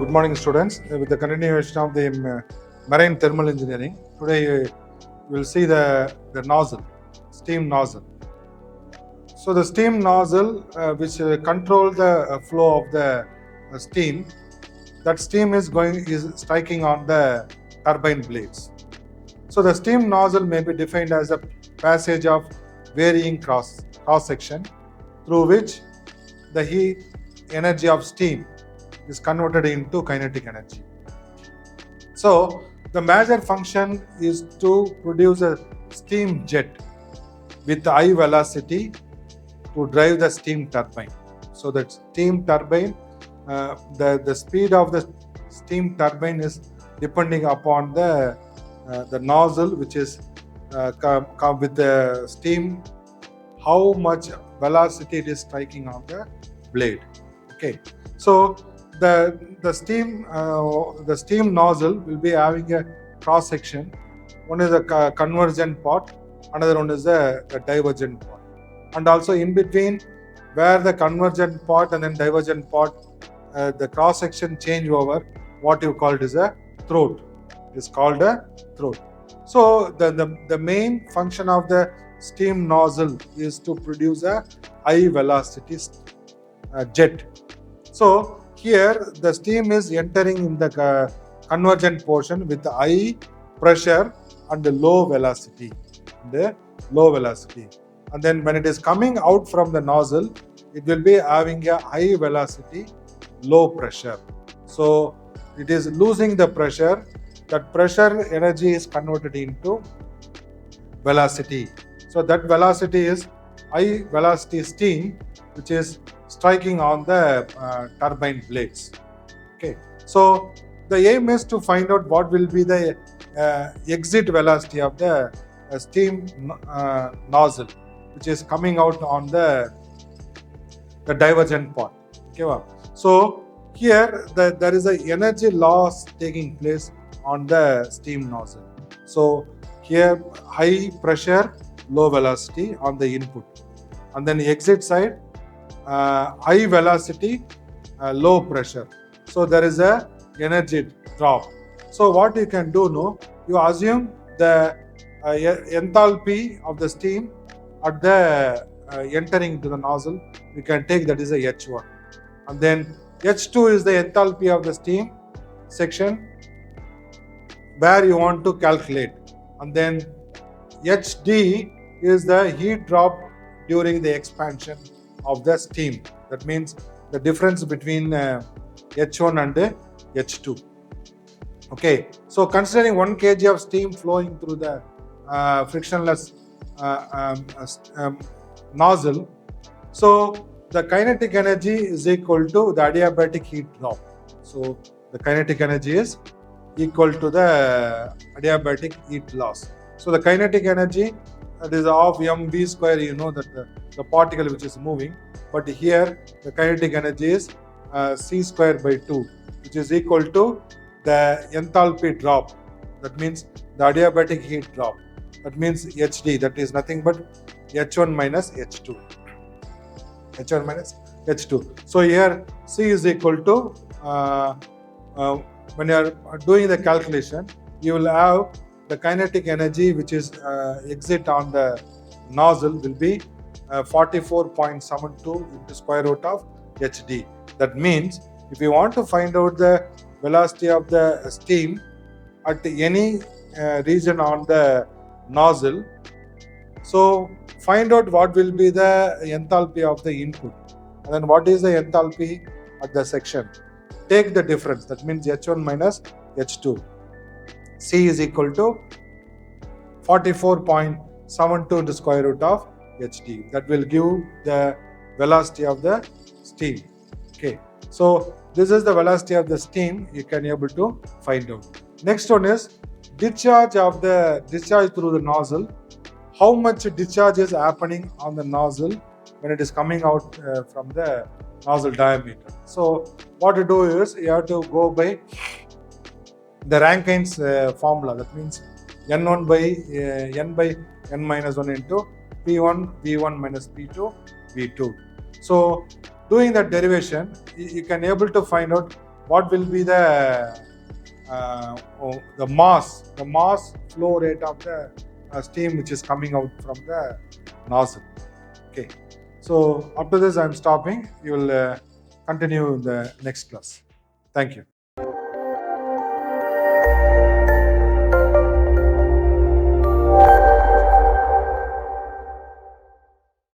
Good morning, students. With the continuation of the marine thermal engineering, today we will see the nozzle, steam nozzle. So the steam nozzle, which control the flow of the steam, that steam is striking on the turbine blades. So the steam nozzle may be defined as a passage of varying cross section through which the heat energy of steam is converted into kinetic energy. So the major function is to produce a steam jet with high velocity to drive the steam turbine. So the steam turbine, the speed of the steam turbine is depending upon the nozzle, which is come with the steam, how much velocity it is striking on the blade. Okay, so the steam nozzle will be having a cross section. One is a convergent part, another one is a divergent part, and also in between where the convergent part and then divergent part, the cross section change over, what you call it is a throat. Is called a throat. So the main function of the steam nozzle is to produce a high velocity jet. So here the steam is entering in the convergent portion with high pressure and low velocity. And then when it is coming out from the nozzle, it will be having a high velocity, low pressure. So it is losing the pressure. That pressure energy is converted into velocity. So that velocity is high velocity steam, which is striking on the turbine blades. Okay. So the aim is to find out what will be the exit velocity of the steam nozzle, which is coming out on the divergent part. Okay. So here there is an energy loss taking place on the steam nozzle. So here high pressure, low velocity on the input, and then exit side high velocity, low pressure. So there is a energy drop. So what you can do now, you assume the enthalpy of the steam at the entering to the nozzle, you can take that is a H1, and then H2 is the enthalpy of the steam section where you want to calculate, and then HD is the heat drop during the expansion of the steam. That means the difference between H1 and H2. Okay, so considering 1 kg of steam flowing through the frictionless nozzle, so the kinetic energy is equal to the adiabatic heat drop. So the kinetic energy is equal to the adiabatic heat loss. So the kinetic energy, that is of mv square, you know that the particle which is moving, but here the kinetic energy is c square by 2, which is equal to the enthalpy drop. That means the adiabatic heat drop. That means HD, that is nothing but H1 minus H2. H1 minus H2. So here C is equal to when you are doing the calculation, you will have the kinetic energy which is exit on the nozzle will be 44.72 into square root of HD. That means if you want to find out the velocity of the steam at any region on the nozzle, so find out what will be the enthalpy of the input, and then what is the enthalpy at the section. Take the difference, that means H1 minus H2. C is equal to 44.72 into square root of HD. That will give the velocity of the steam. Okay, so this is the velocity of the steam you can able to find out. Next one is discharge through the nozzle. How much discharge is happening on the nozzle when it is coming out from the nozzle diameter. So what to do is you have to go by the Rankine's formula. That means N1 by N by N minus 1 into P1 V1 minus P2 V2. So doing that derivation, you can able to find out what will be the mass flow rate of the steam which is coming out from the nozzle. Okay, so after this I'm stopping. You will continue in the next class. Thank you.